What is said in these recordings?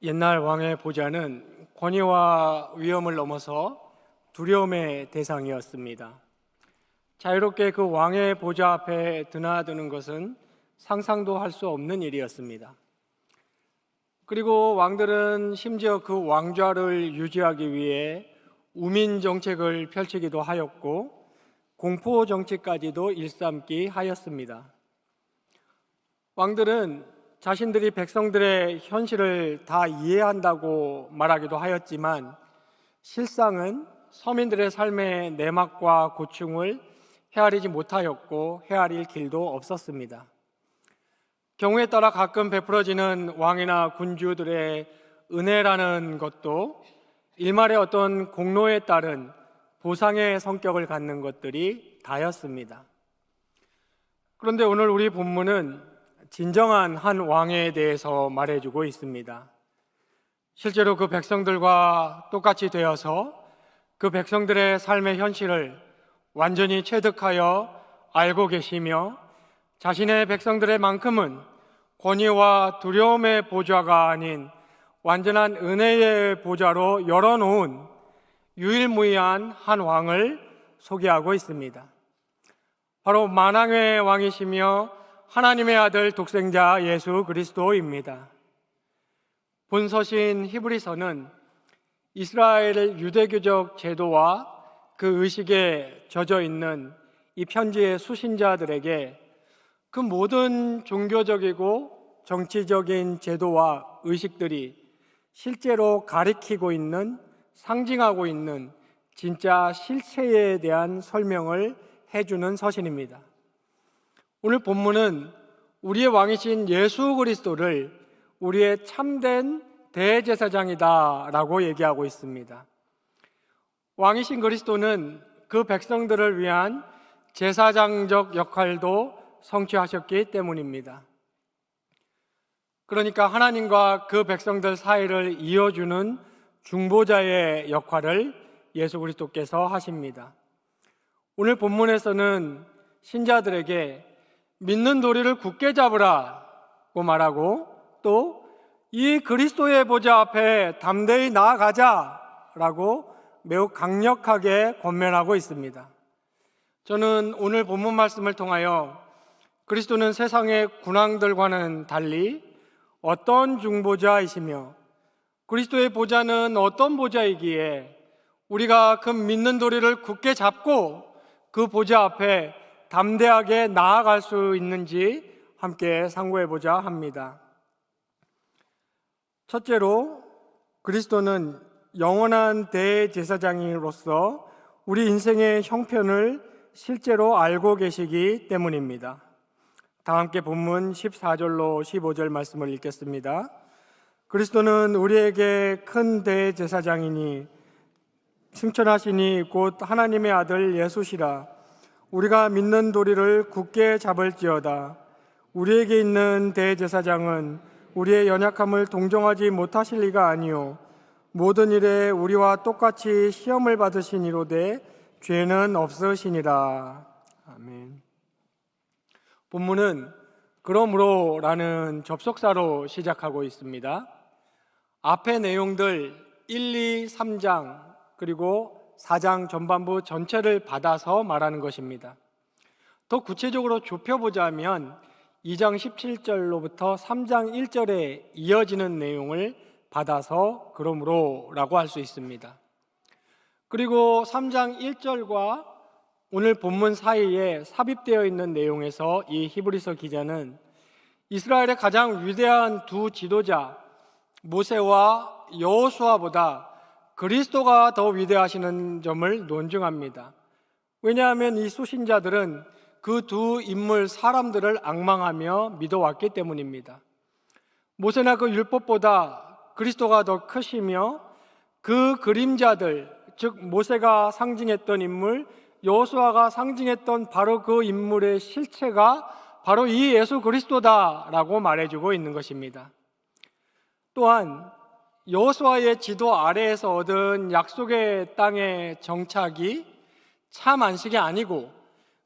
옛날 왕의 보좌는 권위와 위엄을 넘어서 두려움의 대상이었습니다. 자유롭게 그 왕의 보좌 앞에 드나드는 것은 상상도 할 수 없는 일이었습니다. 그리고 왕들은 심지어 그 왕좌를 유지하기 위해 우민 정책을 펼치기도 하였고 공포 정치까지도 일삼기 하였습니다. 왕들은 자신들이 백성들의 현실을 다 이해한다고 말하기도 하였지만 실상은 서민들의 삶의 내막과 고충을 헤아리지 못하였고 헤아릴 길도 없었습니다. 경우에 따라 가끔 베풀어지는 왕이나 군주들의 은혜라는 것도 일말의 어떤 공로에 따른 보상의 성격을 갖는 것들이 다였습니다. 그런데 오늘 우리 본문은 진정한 한 왕에 대해서 말해주고 있습니다. 실제로 그 백성들과 똑같이 되어서 그 백성들의 삶의 현실을 완전히 체득하여 알고 계시며 자신의 백성들의 만큼은 권위와 두려움의 보좌가 아닌 완전한 은혜의 보좌로 열어놓은 유일무이한 한 왕을 소개하고 있습니다. 바로 만왕의 왕이시며 하나님의 아들 독생자 예수 그리스도입니다. 본서신 히브리서는 이스라엘 유대교적 제도와 그 의식에 젖어 있는 이 편지의 수신자들에게 그 모든 종교적이고 정치적인 제도와 의식들이 실제로 가리키고 있는, 상징하고 있는 진짜 실체에 대한 설명을 해주는 서신입니다. 오늘 본문은 우리의 왕이신 예수 그리스도를 우리의 참된 대제사장이다라고 얘기하고 있습니다. 왕이신 그리스도는 그 백성들을 위한 제사장적 역할도 성취하셨기 때문입니다. 그러니까 하나님과 그 백성들 사이를 이어주는 중보자의 역할을 예수 그리스도께서 하십니다. 오늘 본문에서는 신자들에게 믿는 도리를 굳게 잡으라고 말하고 또 이 그리스도의 보좌 앞에 담대히 나아가자라고 매우 강력하게 권면하고 있습니다. 저는 오늘 본문 말씀을 통하여 그리스도는 세상의 군왕들과는 달리 어떤 중보자이시며 그리스도의 보좌는 어떤 보좌이기에 우리가 그 믿는 도리를 굳게 잡고 그 보좌 앞에 담대하게 나아갈 수 있는지 함께 상고해보자 합니다. 첫째로 그리스도는 영원한 대제사장으로서 우리 인생의 형편을 실제로 알고 계시기 때문입니다. 다 함께 본문 14절로 15절 말씀을 읽겠습니다. 그리스도는 우리에게 큰 대제사장이니 승천하시니 곧 하나님의 아들 예수시라. 우리가 믿는 도리를 굳게 잡을지어다. 우리에게 있는 대제사장은 우리의 연약함을 동정하지 못하실 리가 아니요 모든 일에 우리와 똑같이 시험을 받으시니로되 죄는 없으시니라. 아멘. 본문은 그러므로 라는 접속사로 시작하고 있습니다. 앞의 내용들 1, 2, 3장 그리고 4장 전반부 전체를 받아서 말하는 것입니다. 더 구체적으로 좁혀보자면 2장 17절로부터 3장 1절에 이어지는 내용을 받아서 그러므로 라고 할 수 있습니다. 그리고 3장 1절과 오늘 본문 사이에 삽입되어 있는 내용에서 이 히브리서 기자는 이스라엘의 가장 위대한 두 지도자 모세와 여호수아보다 그리스도가 더 위대하시는 점을 논증합니다. 왜냐하면 이 수신자들은 그 두 인물 사람들을 앙망하며 믿어왔기 때문입니다. 모세나 그 율법보다 그리스도가 더 크시며 그 그림자들, 즉 모세가 상징했던 인물, 여호수아가 상징했던 바로 그 인물의 실체가 바로 이 예수 그리스도다라고 말해주고 있는 것입니다. 또한 여호수아의 지도 아래에서 얻은 약속의 땅의 정착이 참 안식이 아니고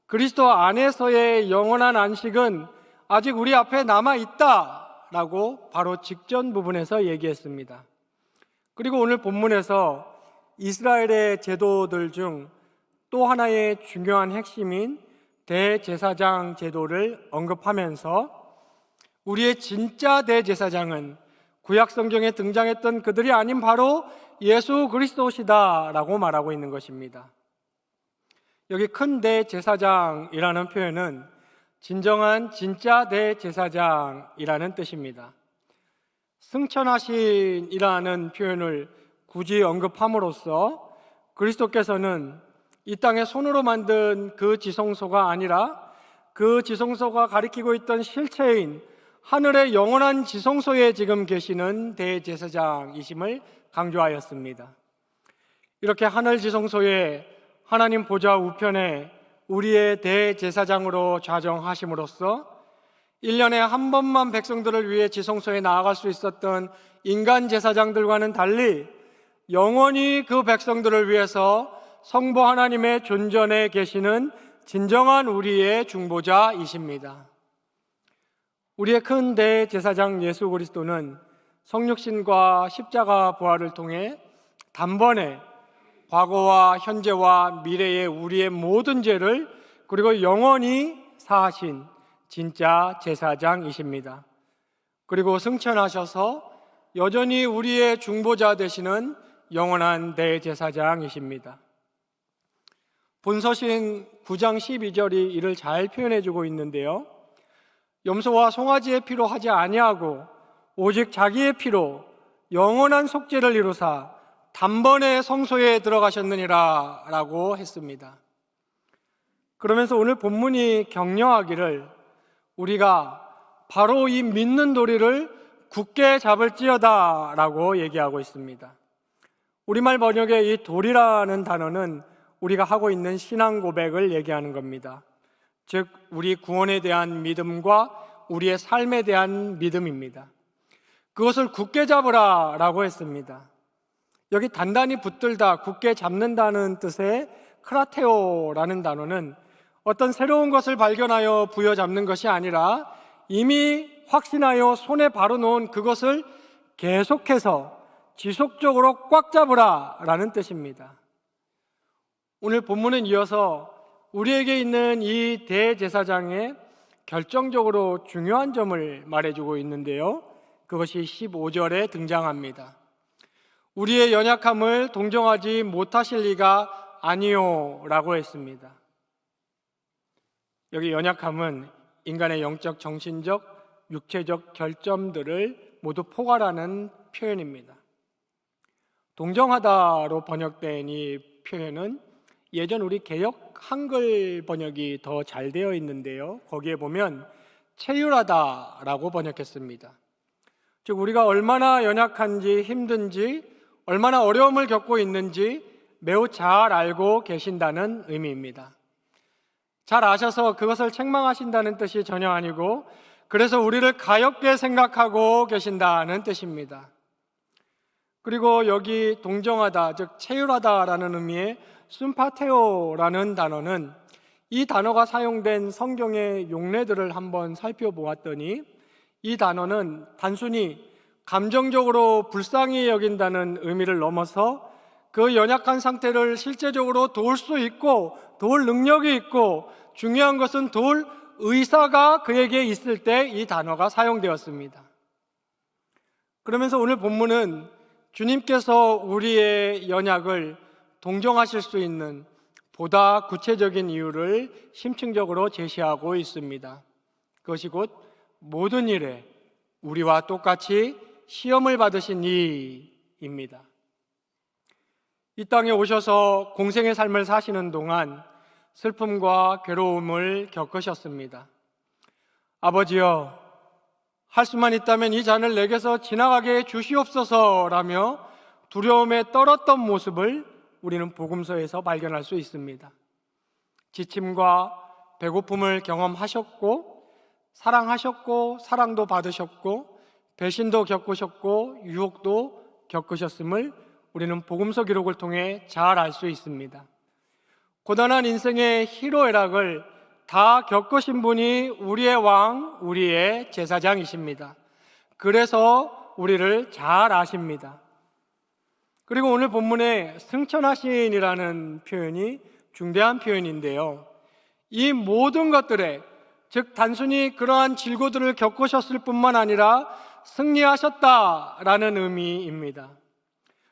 그리스도 안에서의 영원한 안식은 아직 우리 앞에 남아있다 라고 바로 직전 부분에서 얘기했습니다. 그리고 오늘 본문에서 이스라엘의 제도들 중 또 하나의 중요한 핵심인 대제사장 제도를 언급하면서 우리의 진짜 대제사장은 구약 성경에 등장했던 그들이 아닌 바로 예수 그리스도시다라고 말하고 있는 것입니다. 여기 큰 대제사장이라는 표현은 진정한 진짜 대제사장이라는 뜻입니다. 승천하신이라는 표현을 굳이 언급함으로써 그리스도께서는 이 땅에 손으로 만든 그 지성소가 아니라 그 지성소가 가리키고 있던 실체인 하늘의 영원한 지성소에 지금 계시는 대제사장이심을 강조하였습니다. 이렇게 하늘 지성소에 하나님 보좌 우편에 우리의 대제사장으로 좌정하심으로써 1년에 한 번만 백성들을 위해 지성소에 나아갈 수 있었던 인간 제사장들과는 달리 영원히 그 백성들을 위해서 성부 하나님의 존전에 계시는 진정한 우리의 중보자이십니다. 우리의 큰 대제사장 예수 그리스도는 성육신과 십자가 부활을 통해 단번에 과거와 현재와 미래의 우리의 모든 죄를 그리고 영원히 사하신 진짜 제사장이십니다. 그리고 승천하셔서 여전히 우리의 중보자 되시는 영원한 대제사장이십니다. 본서신 9장 12절이 이를 잘 표현해주고 있는데요, 염소와 송아지의 피로 하지 아니하고 오직 자기의 피로 영원한 속죄를 이루사 단번에 성소에 들어가셨느니라 라고 했습니다. 그러면서 오늘 본문이 격려하기를 우리가 바로 이 믿는 도리를 굳게 잡을지어다 라고 얘기하고 있습니다. 우리말 번역의 이 도리라는 단어는 우리가 하고 있는 신앙 고백을 얘기하는 겁니다. 즉 우리 구원에 대한 믿음과 우리의 삶에 대한 믿음입니다. 그것을 굳게 잡으라 라고 했습니다. 여기 단단히 붙들다, 굳게 잡는다는 뜻의 크라테오라는 단어는 어떤 새로운 것을 발견하여 부여잡는 것이 아니라 이미 확신하여 손에 바로 놓은 그것을 계속해서 지속적으로 꽉 잡으라 라는 뜻입니다. 오늘 본문은 이어서 우리에게 있는 이 대제사장의 결정적으로 중요한 점을 말해주고 있는데요, 그것이 15절에 등장합니다. 우리의 연약함을 동정하지 못하실 리가 아니요 라고 했습니다. 여기 연약함은 인간의 영적, 정신적, 육체적 결점들을 모두 포괄하는 표현입니다. 동정하다로 번역된 이 표현은 예전 우리 개역 한글 번역이 더 잘 되어 있는데요, 거기에 보면 체휼하다라고 번역했습니다. 즉 우리가 얼마나 연약한지 힘든지 얼마나 어려움을 겪고 있는지 매우 잘 알고 계신다는 의미입니다. 잘 아셔서 그것을 책망하신다는 뜻이 전혀 아니고 그래서 우리를 가엾게 생각하고 계신다는 뜻입니다. 그리고 여기 동정하다, 즉 체휼하다라는 의미의 순파테오라는 단어는 이 단어가 사용된 성경의 용례들을 한번 살펴보았더니 이 단어는 단순히 감정적으로 불쌍히 여긴다는 의미를 넘어서 그 연약한 상태를 실제적으로 도울 수 있고 도울 능력이 있고 중요한 것은 도울 의사가 그에게 있을 때 이 단어가 사용되었습니다. 그러면서 오늘 본문은 주님께서 우리의 연약을 동정하실 수 있는 보다 구체적인 이유를 심층적으로 제시하고 있습니다. 그것이 곧 모든 일에 우리와 똑같이 시험을 받으신 이입니다. 이 땅에 오셔서 공생의 삶을 사시는 동안 슬픔과 괴로움을 겪으셨습니다. 아버지여, 할 수만 있다면 이 잔을 내게서 지나가게 주시옵소서라며 두려움에 떨었던 모습을 우리는 복음서에서 발견할 수 있습니다. 지침과 배고픔을 경험하셨고 사랑하셨고 사랑도 받으셨고 배신도 겪으셨고 유혹도 겪으셨음을 우리는 복음서 기록을 통해 잘 알 수 있습니다. 고단한 인생의 희로애락을 다 겪으신 분이 우리의 왕, 우리의 제사장이십니다. 그래서 우리를 잘 아십니다. 그리고 오늘 본문에 승천하신이라는 표현이 중대한 표현인데요. 이 모든 것들에, 즉 단순히 그러한 질고들을 겪으셨을 뿐만 아니라 승리하셨다라는 의미입니다.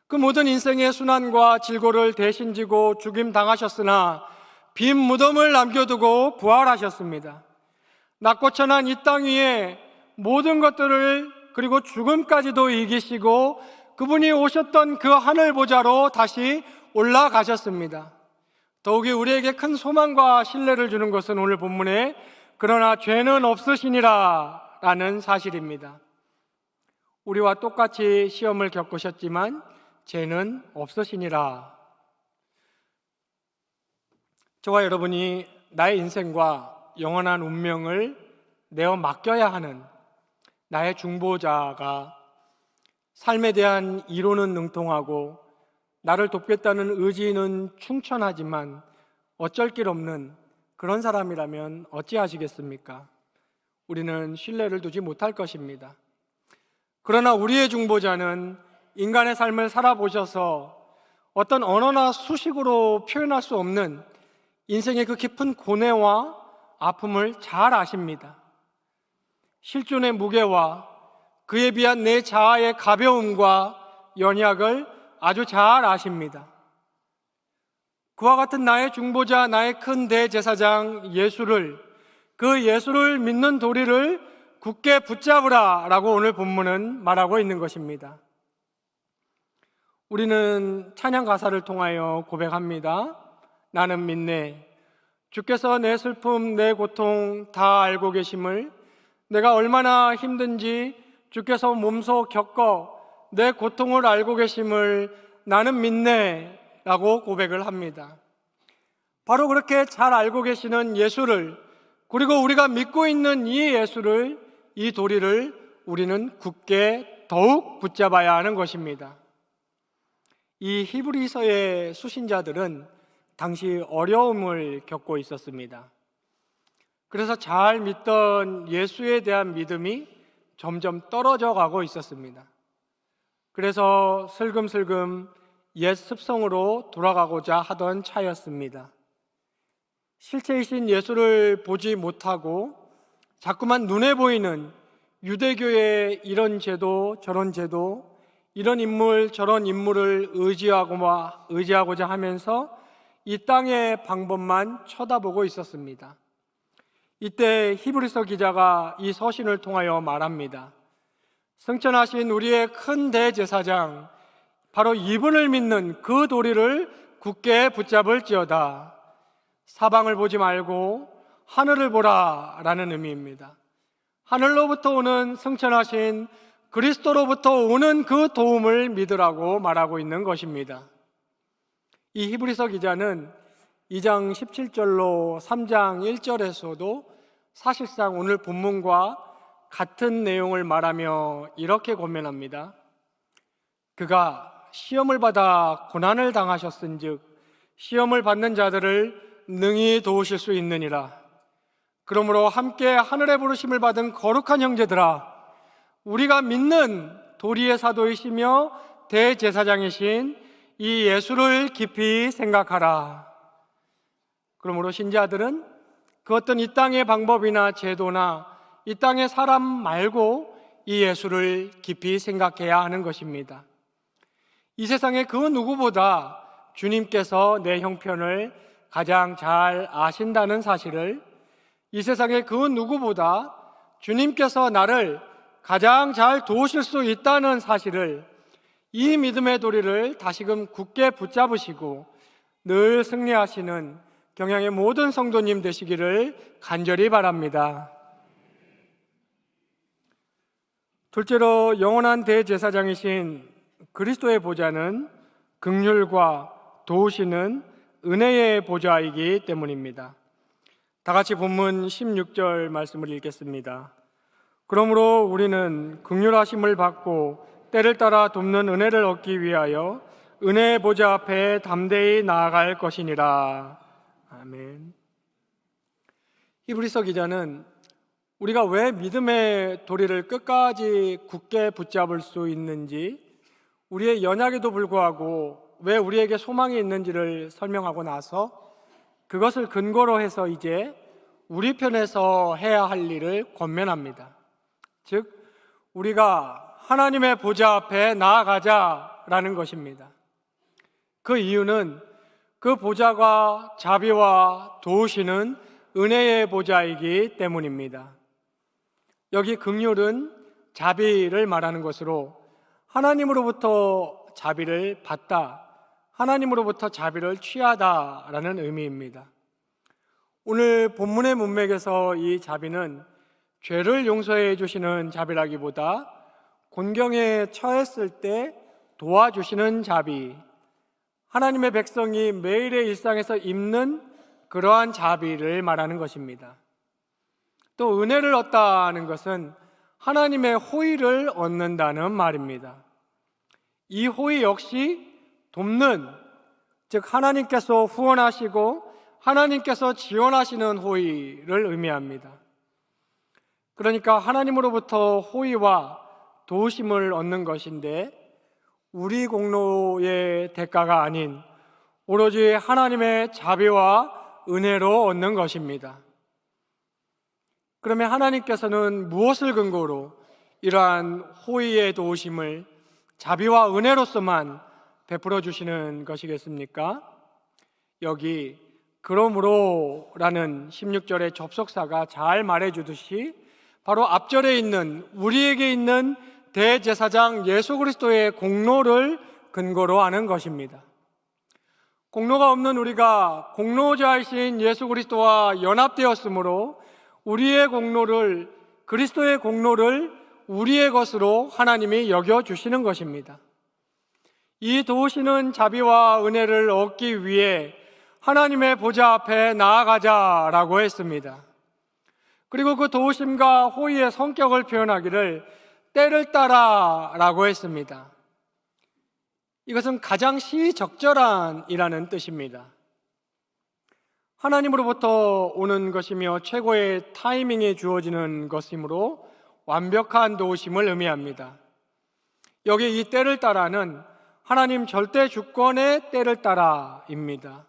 그 모든 인생의 순환과 질고를 대신 지고 죽임 당하셨으나 빈 무덤을 남겨두고 부활하셨습니다. 낮고 천한 이 땅 위에 모든 것들을, 그리고 죽음까지도 이기시고 그분이 오셨던 그 하늘 보좌로 다시 올라가셨습니다. 더욱이 우리에게 큰 소망과 신뢰를 주는 것은 오늘 본문에 그러나 죄는 없으시니라 라는 사실입니다. 우리와 똑같이 시험을 겪으셨지만 죄는 없으시니라. 저와 여러분이 나의 인생과 영원한 운명을 내어 맡겨야 하는 나의 중보자가 삶에 대한 이론은 능통하고 나를 돕겠다는 의지는 충천하지만 어쩔 길 없는 그런 사람이라면 어찌하시겠습니까? 우리는 신뢰를 두지 못할 것입니다. 그러나 우리의 중보자는 인간의 삶을 살아보셔서 어떤 언어나 수식으로 표현할 수 없는 인생의 그 깊은 고뇌와 아픔을 잘 아십니다. 실존의 무게와 그에 비한 내 자아의 가벼움과 연약을 아주 잘 아십니다. 그와 같은 나의 중보자, 나의 큰 대제사장 예수를, 그 예수를 믿는 도리를 굳게 붙잡으라 라고 오늘 본문은 말하고 있는 것입니다. 우리는 찬양 가사를 통하여 고백합니다. 나는 믿네. 주께서 내 슬픔, 내 고통 다 알고 계심을, 내가 얼마나 힘든지 주께서 몸소 겪어 내 고통을 알고 계심을 나는 믿네 라고 고백을 합니다. 바로 그렇게 잘 알고 계시는 예수를, 그리고 우리가 믿고 있는 이 예수를, 이 도리를 우리는 굳게 더욱 붙잡아야 하는 것입니다. 이 히브리서의 수신자들은 당시 어려움을 겪고 있었습니다. 그래서 잘 믿던 예수에 대한 믿음이 점점 떨어져 가고 있었습니다. 그래서 슬금슬금 옛 습성으로 돌아가고자 하던 차였습니다. 실체이신 예수를 보지 못하고 자꾸만 눈에 보이는 유대교의 이런 제도 저런 제도, 이런 인물 저런 인물을 의지하고자 하면서 이 땅의 방법만 쳐다보고 있었습니다. 이때 히브리서 기자가 이 서신을 통하여 말합니다. 승천하신 우리의 큰 대제사장, 바로 이분을 믿는 그 도리를 굳게 붙잡을지어다. 사방을 보지 말고 하늘을 보라 라는 의미입니다. 하늘로부터 오는 승천하신 그리스도로부터 오는 그 도움을 믿으라고 말하고 있는 것입니다. 이 히브리서 기자는 2장 17절로 3장 1절에서도 사실상 오늘 본문과 같은 내용을 말하며 이렇게 권면합니다. 그가 시험을 받아 고난을 당하셨은즉 시험을 받는 자들을 능히 도우실 수 있느니라. 그러므로 함께 하늘의 부르심을 받은 거룩한 형제들아, 우리가 믿는 도리의 사도이시며 대제사장이신 이 예수를 깊이 생각하라. 그러므로 신자들은 그 어떤 이 땅의 방법이나 제도나 이 땅의 사람 말고 이 예수를 깊이 생각해야 하는 것입니다. 이 세상의 그 누구보다 주님께서 내 형편을 가장 잘 아신다는 사실을, 이 세상의 그 누구보다 주님께서 나를 가장 잘 도우실 수 있다는 사실을, 이 믿음의 도리를 다시금 굳게 붙잡으시고 늘 승리하시는 경양의 모든 성도님 되시기를 간절히 바랍니다. 둘째로 영원한 대제사장이신 그리스도의 보좌는 긍휼과 도우시는 은혜의 보좌이기 때문입니다. 다 같이 본문 16절 말씀을 읽겠습니다. 그러므로 우리는 긍휼하심을 받고 때를 따라 돕는 은혜를 얻기 위하여 은혜의 보좌 앞에 담대히 나아갈 것이니라. 아멘. 히브리서 기자는 우리가 왜 믿음의 도리를 끝까지 굳게 붙잡을 수 있는지, 우리의 연약에도 불구하고 왜 우리에게 소망이 있는지를 설명하고 나서 그것을 근거로 해서 이제 우리 편에서 해야 할 일을 권면합니다. 즉, 우리가 하나님의 보좌 앞에 나아가자라는 것입니다. 그 이유는 그 보좌가 자비와 도우시는 은혜의 보좌이기 때문입니다. 여기 긍휼은 자비를 말하는 것으로 하나님으로부터 자비를 받다, 하나님으로부터 자비를 취하다라는 의미입니다. 오늘 본문의 문맥에서 이 자비는 죄를 용서해 주시는 자비라기보다 곤경에 처했을 때 도와주시는 자비, 하나님의 백성이 매일의 일상에서 입는 그러한 자비를 말하는 것입니다. 또 은혜를 얻다는 것은 하나님의 호의를 얻는다는 말입니다. 이 호의 역시 돕는, 즉 하나님께서 후원하시고 하나님께서 지원하시는 호의를 의미합니다. 그러니까 하나님으로부터 호의와 도우심을 얻는 것인데 우리 공로의 대가가 아닌 오로지 하나님의 자비와 은혜로 얻는 것입니다. 그러면 하나님께서는 무엇을 근거로 이러한 호의의 도우심을 자비와 은혜로서만 베풀어 주시는 것이겠습니까? 여기 그러므로라는 16절의 접속사가 잘 말해주듯이 바로 앞절에 있는 우리에게 있는 대제사장 예수 그리스도의 공로를 근거로 하는 것입니다. 공로가 없는 우리가 공로자이신 예수 그리스도와 연합되었으므로 우리의 공로를, 그리스도의 공로를 우리의 것으로 하나님이 여겨주시는 것입니다. 이 도우시는 자비와 은혜를 얻기 위해 하나님의 보좌 앞에 나아가자라고 했습니다. 그리고 그 도우심과 호의의 성격을 표현하기를 때를 따라라고 했습니다. 이것은 가장 시적절한이라는 뜻입니다. 하나님으로부터 오는 것이며 최고의 타이밍에 주어지는 것이므로 완벽한 도우심을 의미합니다. 여기 이 때를 따라는 하나님 절대 주권의 때를 따라입니다.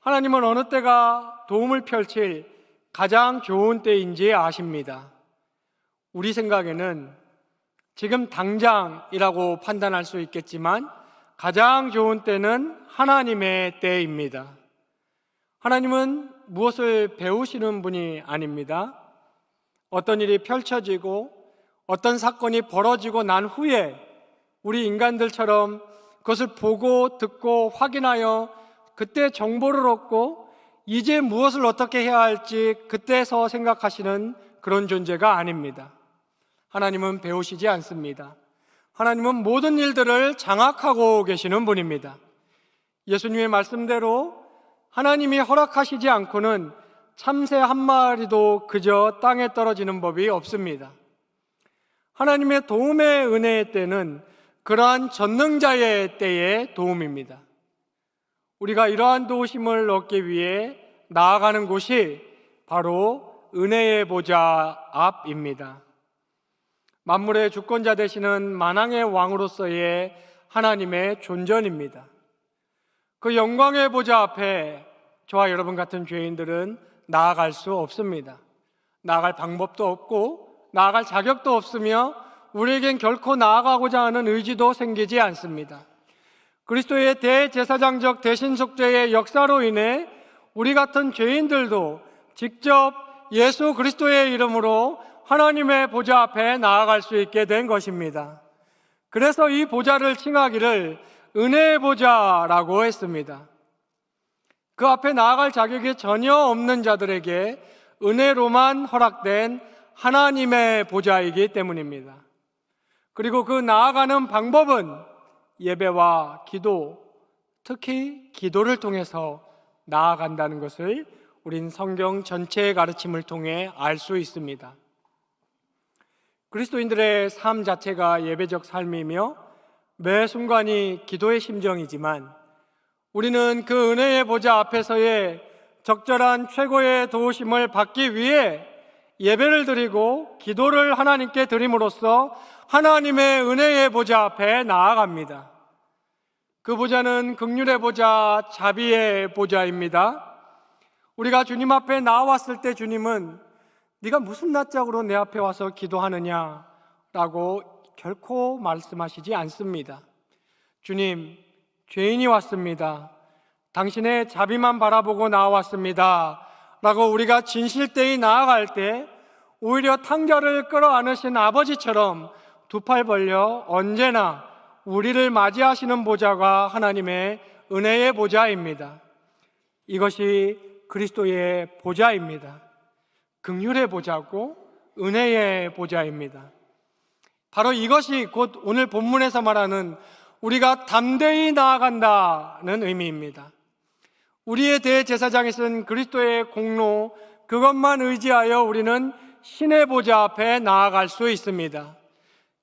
하나님은 어느 때가 도움을 펼칠 가장 좋은 때인지 아십니다. 우리 생각에는 지금 당장이라고 판단할 수 있겠지만 가장 좋은 때는 하나님의 때입니다. 하나님은 무엇을 배우시는 분이 아닙니다. 어떤 일이 펼쳐지고 어떤 사건이 벌어지고 난 후에 우리 인간들처럼 그것을 보고 듣고 확인하여 그때 정보를 얻고 이제 무엇을 어떻게 해야 할지 그때서 생각하시는 그런 존재가 아닙니다. 하나님은 배우시지 않습니다. 하나님은 모든 일들을 장악하고 계시는 분입니다. 예수님의 말씀대로 하나님이 허락하시지 않고는 참새 한 마리도 그저 땅에 떨어지는 법이 없습니다. 하나님의 도움의 은혜의 때는 그러한 전능자의 때의 도움입니다. 우리가 이러한 도우심을 얻기 위해 나아가는 곳이 바로 은혜의 보좌 앞입니다. 만물의 주권자 되시는 만왕의 왕으로서의 하나님의 존전입니다. 그 영광의 보좌 앞에 저와 여러분 같은 죄인들은 나아갈 수 없습니다. 나아갈 방법도 없고 나아갈 자격도 없으며 우리에겐 결코 나아가고자 하는 의지도 생기지 않습니다. 그리스도의 대제사장적 대신속죄의 역사로 인해 우리 같은 죄인들도 직접 예수 그리스도의 이름으로 하나님의 보좌 앞에 나아갈 수 있게 된 것입니다. 그래서 이 보좌를 칭하기를 은혜의 보좌라고 했습니다. 그 앞에 나아갈 자격이 전혀 없는 자들에게 은혜로만 허락된 하나님의 보좌이기 때문입니다. 그리고 그 나아가는 방법은 예배와 기도, 특히 기도를 통해서 나아간다는 것을 우린 성경 전체의 가르침을 통해 알 수 있습니다. 그리스도인들의 삶 자체가 예배적 삶이며 매 순간이 기도의 심정이지만 우리는 그 은혜의 보좌 앞에서의 적절한 최고의 도우심을 받기 위해 예배를 드리고 기도를 하나님께 드림으로써 하나님의 은혜의 보좌 앞에 나아갑니다. 그 보좌는 긍휼의 보좌, 자비의 보좌입니다. 우리가 주님 앞에 나왔을 때 주님은 네가 무슨 낯짝으로 내 앞에 와서 기도하느냐 라고 결코 말씀하시지 않습니다. 주님, 죄인이 왔습니다. 당신의 자비만 바라보고 나왔습니다 라고 우리가 진실되이 나아갈 때 오히려 탕자를 끌어안으신 아버지처럼 두 팔 벌려 언제나 우리를 맞이하시는 보좌가 하나님의 은혜의 보좌입니다. 이것이 그리스도의 보좌입니다. 긍휼의 보좌고 은혜의 보좌입니다. 바로 이것이 곧 오늘 본문에서 말하는 우리가 담대히 나아간다는 의미입니다. 우리의 대제사장이 쓴 그리스도의 공로, 그것만 의지하여 우리는 신의 보좌 앞에 나아갈 수 있습니다.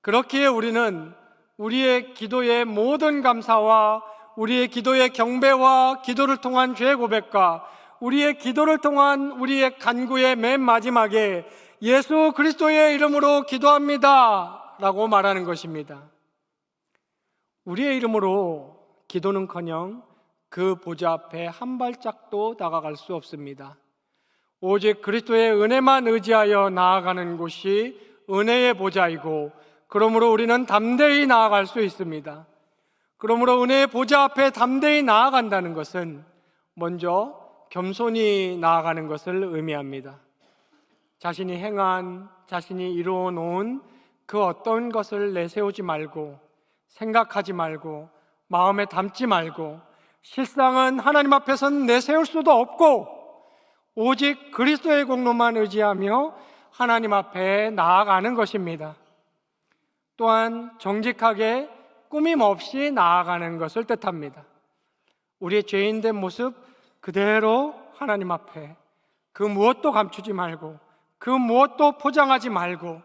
그렇기에 우리는 우리의 기도의 모든 감사와 우리의 기도의 경배와 기도를 통한 죄 고백과 우리의 기도를 통한 우리의 간구의 맨 마지막에 예수 그리스도의 이름으로 기도합니다 라고 말하는 것입니다. 우리의 이름으로 기도는커녕 그 보좌 앞에 한 발짝도 다가갈 수 없습니다. 오직 그리스도의 은혜만 의지하여 나아가는 곳이 은혜의 보좌이고, 그러므로 우리는 담대히 나아갈 수 있습니다. 그러므로 은혜의 보좌 앞에 담대히 나아간다는 것은 먼저 겸손히 나아가는 것을 의미합니다. 자신이 행한, 자신이 이루어 놓은 그 어떤 것을 내세우지 말고, 생각하지 말고, 마음에 담지 말고, 실상은 하나님 앞에서는 내세울 수도 없고 오직 그리스도의 공로만 의지하며 하나님 앞에 나아가는 것입니다. 또한 정직하게 꾸밈 없이 나아가는 것을 뜻합니다. 우리의 죄인된 모습 그대로 하나님 앞에 그 무엇도 감추지 말고, 그 무엇도 포장하지 말고,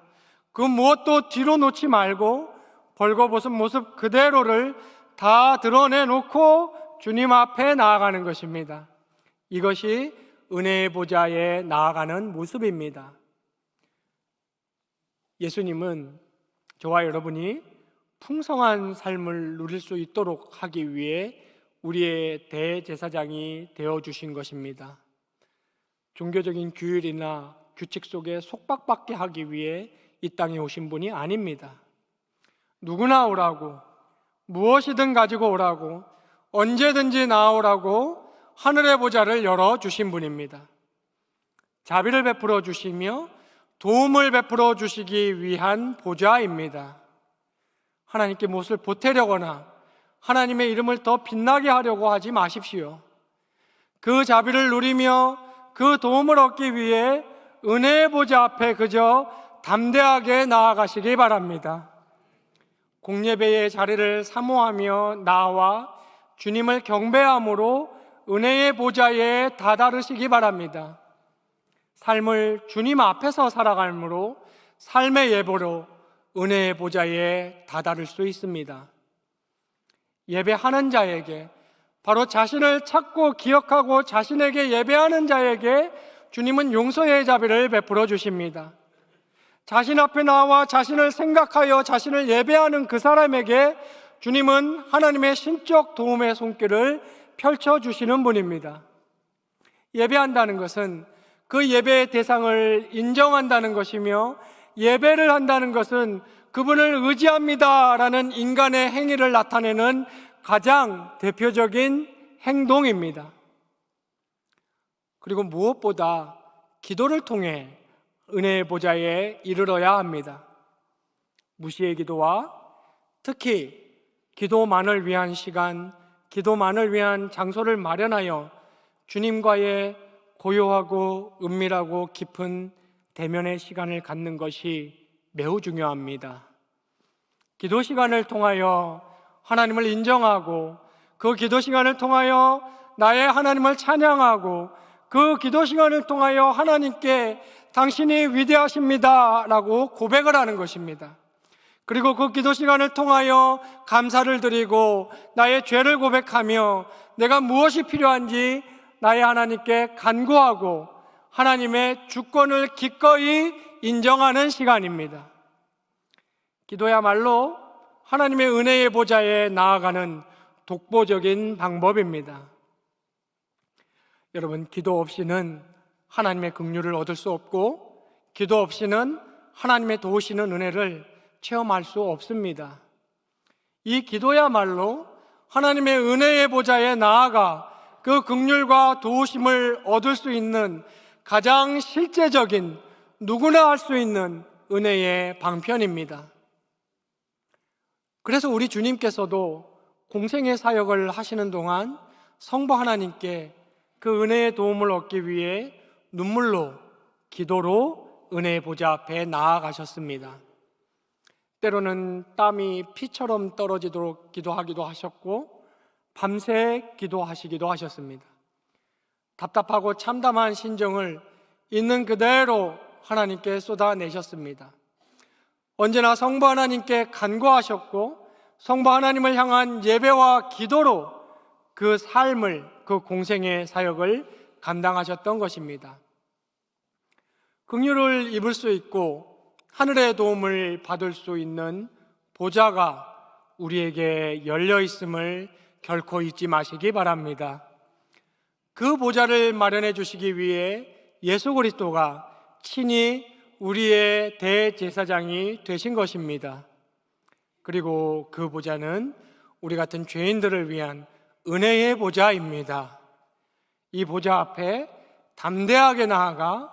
그 무엇도 뒤로 놓지 말고 벌거벗은 모습 그대로를 다 드러내놓고 주님 앞에 나아가는 것입니다. 이것이 은혜의 보좌에 나아가는 모습입니다. 예수님은 저와 여러분이 풍성한 삶을 누릴 수 있도록 하기 위해 우리의 대제사장이 되어주신 것입니다. 종교적인 규율이나 규칙 속에 속박받게 하기 위해 이 땅에 오신 분이 아닙니다. 누구나 오라고, 무엇이든 가지고 오라고, 언제든지 나오라고 하늘의 보좌를 열어주신 분입니다. 자비를 베풀어 주시며 도움을 베풀어 주시기 위한 보좌입니다. 하나님께 무엇을 보태려거나 하나님의 이름을 더 빛나게 하려고 하지 마십시오. 그 자비를 누리며 그 도움을 얻기 위해 은혜의 보좌 앞에 그저 담대하게 나아가시기 바랍니다. 공예배의 자리를 사모하며 나와 주님을 경배함으로 은혜의 보좌에 다다르시기 바랍니다. 삶을 주님 앞에서 살아감으로 삶의 예보로 은혜의 보좌에 다다를 수 있습니다. 예배하는 자에게, 바로 자신을 찾고 기억하고 자신에게 예배하는 자에게 주님은 용서의 자비를 베풀어 주십니다. 자신 앞에 나와 자신을 생각하여 자신을 예배하는 그 사람에게 주님은 하나님의 신적 도움의 손길을 펼쳐주시는 분입니다. 예배한다는 것은 그 예배의 대상을 인정한다는 것이며, 예배를 한다는 것은 그분을 의지합니다라는 인간의 행위를 나타내는 가장 대표적인 행동입니다. 그리고 무엇보다 기도를 통해 은혜의 보좌에 이르러야 합니다. 무시의 기도와 특히 기도만을 위한 시간, 기도만을 위한 장소를 마련하여 주님과의 고요하고 은밀하고 깊은 대면의 시간을 갖는 것이 매우 중요합니다. 기도 시간을 통하여 하나님을 인정하고, 그 기도 시간을 통하여 나의 하나님을 찬양하고, 그 기도 시간을 통하여 하나님께 당신이 위대하십니다 라고 고백을 하는 것입니다. 그리고 그 기도 시간을 통하여 감사를 드리고 나의 죄를 고백하며 내가 무엇이 필요한지 나의 하나님께 간구하고 하나님의 주권을 기꺼이 인정하는 시간입니다. 기도야말로 하나님의 은혜의 보좌에 나아가는 독보적인 방법입니다. 여러분, 기도 없이는 하나님의 긍휼을 얻을 수 없고, 기도 없이는 하나님의 도우시는 은혜를 체험할 수 없습니다. 이 기도야말로 하나님의 은혜의 보좌에 나아가 그 긍휼과 도우심을 얻을 수 있는 가장 실제적인, 누구나 할 수 있는 은혜의 방편입니다. 그래서 우리 주님께서도 공생의 사역을 하시는 동안 성부 하나님께 그 은혜의 도움을 얻기 위해 눈물로, 기도로 은혜의 보좌 앞에 나아가셨습니다. 때로는 땀이 피처럼 떨어지도록 기도하기도 하셨고, 밤새 기도하시기도 하셨습니다. 답답하고 참담한 심정을 있는 그대로 하나님께 쏟아내셨습니다. 언제나 성부 하나님께 간구하셨고, 성부 하나님을 향한 예배와 기도로 그 삶을, 그 공생의 사역을 감당하셨던 것입니다. 긍휼을 입을 수 있고 하늘의 도움을 받을 수 있는 보좌가 우리에게 열려 있음을 결코 잊지 마시기 바랍니다. 그 보좌를 마련해 주시기 위해 예수 그리스도가 친히 우리의 대제사장이 되신 것입니다. 그리고 그 보좌는 우리 같은 죄인들을 위한 은혜의 보좌입니다. 이 보좌 앞에 담대하게 나아가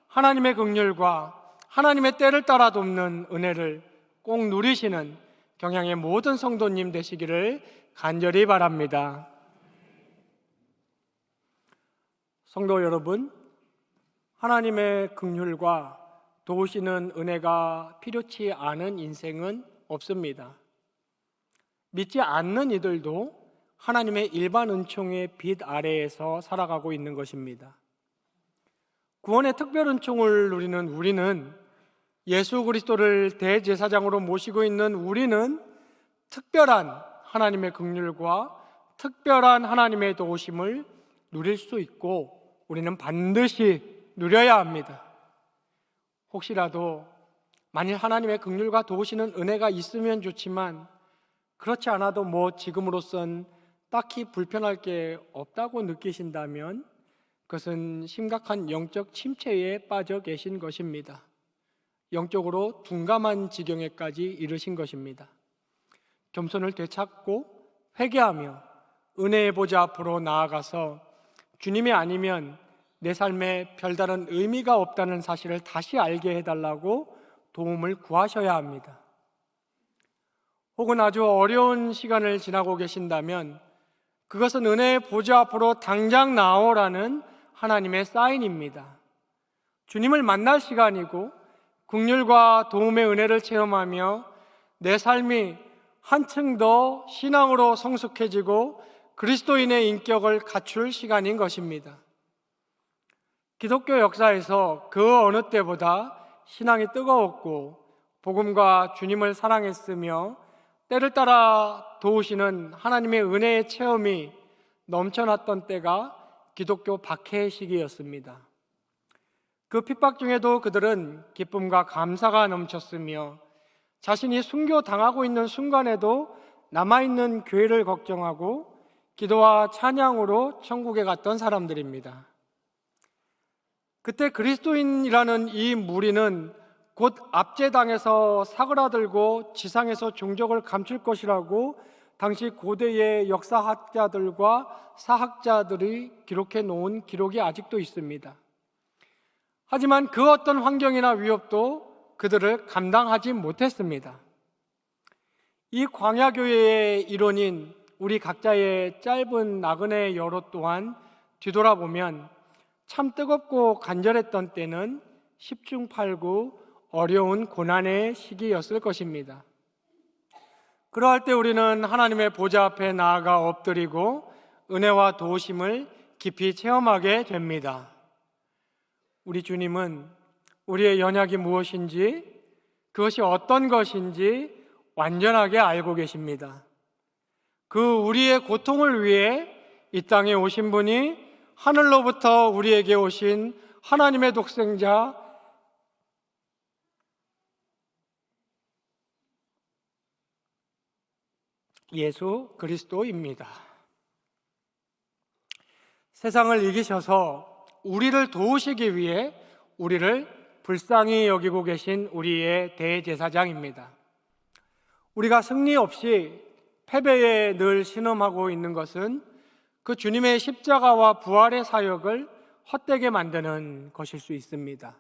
하나님의 긍휼과 하나님의 때를 따라 돕는 은혜를 꼭 누리시는 경향의 모든 성도님 되시기를 간절히 바랍니다. 성도 여러분, 하나님의 긍휼과 도우시는 은혜가 필요치 않은 인생은 없습니다. 믿지 않는 이들도 하나님의 일반 은총의 빛 아래에서 살아가고 있는 것입니다. 구원의 특별 은총을 누리는 우리는, 예수 그리스도를 대제사장으로 모시고 있는 우리는 특별한 하나님의 긍휼과 특별한 하나님의 도우심을 누릴 수 있고, 우리는 반드시 누려야 합니다. 혹시라도 만일 하나님의 긍휼과 도우시는 은혜가 있으면 좋지만, 그렇지 않아도 지금으로선 딱히 불편할 게 없다고 느끼신다면 그것은 심각한 영적 침체에 빠져 계신 것입니다. 영적으로 둔감한 지경에까지 이르신 것입니다. 겸손을 되찾고 회개하며 은혜의 보좌 앞으로 나아가서 주님이 아니면 내 삶에 별다른 의미가 없다는 사실을 다시 알게 해달라고 도움을 구하셔야 합니다. 혹은 아주 어려운 시간을 지나고 계신다면 그것은 은혜의 보좌 앞으로 당장 나오라는 하나님의 사인입니다. 주님을 만날 시간이고 긍휼과 도움의 은혜를 체험하며 내 삶이 한층 더 신앙으로 성숙해지고 그리스도인의 인격을 갖출 시간인 것입니다. 기독교 역사에서 그 어느 때보다 신앙이 뜨거웠고 복음과 주님을 사랑했으며 때를 따라 도우시는 하나님의 은혜의 체험이 넘쳐났던 때가 기독교 박해 시기였습니다. 그 핍박 중에도 그들은 기쁨과 감사가 넘쳤으며 자신이 순교당하고 있는 순간에도 남아있는 교회를 걱정하고 기도와 찬양으로 천국에 갔던 사람들입니다. 그때 그리스도인이라는 이 무리는 곧 압제당해서 사그라들고 지상에서 종족을 감출 것이라고 당시 고대의 역사학자들과 사학자들이 기록해 놓은 기록이 아직도 있습니다. 하지만 그 어떤 환경이나 위협도 그들을 감당하지 못했습니다. 이 광야교회의 일원인 우리 각자의 짧은 나그네 여로 또한 뒤돌아보면 참 뜨겁고 간절했던 때는 10중 8구 어려운 고난의 시기였을 것입니다. 그러할 때 우리는 하나님의 보좌 앞에 나아가 엎드리고 은혜와 도우심을 깊이 체험하게 됩니다. 우리 주님은 우리의 연약이 무엇인지, 그것이 어떤 것인지 완전하게 알고 계십니다. 그 우리의 고통을 위해 이 땅에 오신 분이 하늘로부터 우리에게 오신 하나님의 독생자 예수 그리스도입니다. 세상을 이기셔서 우리를 도우시기 위해 우리를 불쌍히 여기고 계신 우리의 대제사장입니다. 우리가 승리 없이 패배에 늘 신음하고 있는 것은 그 주님의 십자가와 부활의 사역을 헛되게 만드는 것일 수 있습니다.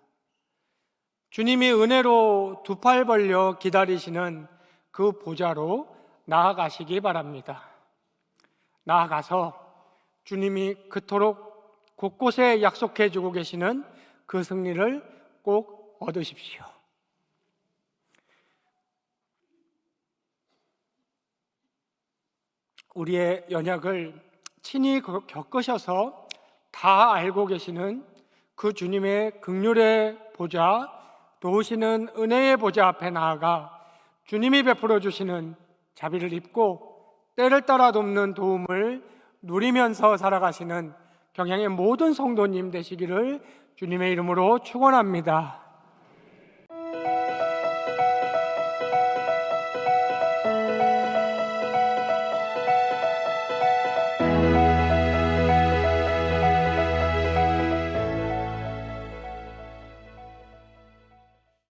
주님이 은혜로 두 팔 벌려 기다리시는 그 보좌로 나아가시기 바랍니다. 나아가서 주님이 그토록 곳곳에 약속해 주고 계시는 그 승리를 꼭 얻으십시오. 우리의 연약을 친히 겪으셔서 다 알고 계시는 그 주님의 긍휼의 보좌, 도우시는 은혜의 보좌 앞에 나아가 주님이 베풀어 주시는 자비를 입고 때를 따라 돕는 도움을 누리면서 살아가시는 경향의 모든 성도님 되시기를 주님의 이름으로 축원합니다.